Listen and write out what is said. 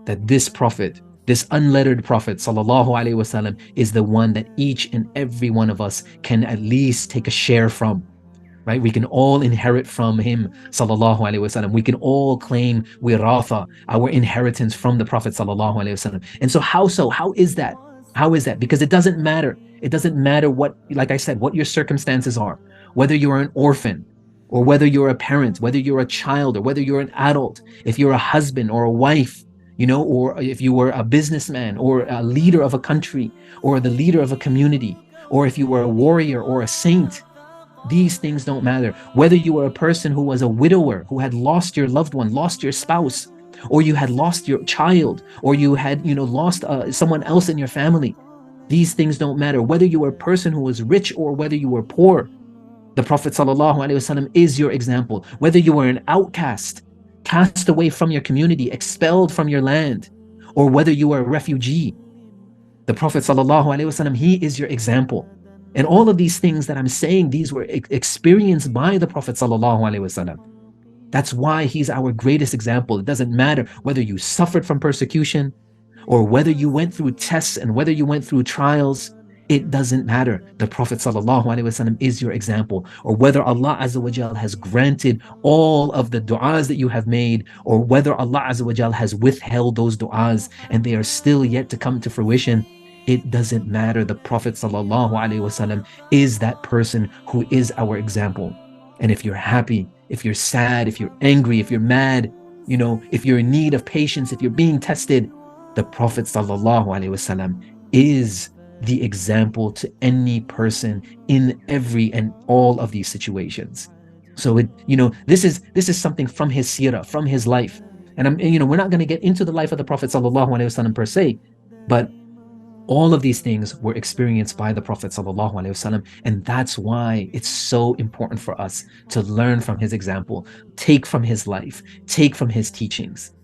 that this prophet, this unlettered prophet sallallahu alaihi wasallam, is the one that each and every one of us can at least take a share from. Right? We can all inherit from him sallallahu alaihi wasallam. We can all claim wiratha, our inheritance from the Prophet sallallahu alaihi wasallam. And so how is that? How is that? Because it doesn't matter. It doesn't matter what, like I said, what your circumstances are, whether you're an orphan or whether you're a parent, whether you're a child or whether you're an adult, if you're a husband or a wife, or if you were a businessman or a leader of a country or the leader of a community, or if you were a warrior or a saint. These things don't matter. Whether you were a person who was a widower, who had lost your loved one, lost your spouse, or you had lost your child, or you had, lost someone else in your family. These things don't matter. Whether you were a person who was rich or whether you were poor, the Prophet ﷺ is your example. Whether you were an outcast, cast away from your community, expelled from your land, or whether you were a refugee, the Prophet ﷺ, he is your example. And all of these things that I'm saying, these were experienced by the Prophet ﷺ. That's why he's our greatest example. It doesn't matter whether you suffered from persecution or whether you went through tests and whether you went through trials. It doesn't matter. The Prophet ﷺ is your example. Or whether Allah Azza wa Jal has granted all of the du'as that you have made, or whether Allah Azza wa Jal has withheld those du'as and they are still yet to come to fruition. It doesn't matter. The Prophet ﷺ is that person who is our example. And if you're happy, if you're sad, if you're angry, if you're mad, if you're in need of patience, if you're being tested, the Prophet ﷺ is the example to any person in every and all of these situations. So this is something from his seerah, from his life. And we're not going to get into the life of the Prophet ﷺ per se, but all of these things were experienced by the Prophet ﷺ, and that's why it's so important for us to learn from his example, take from his life, take from his teachings.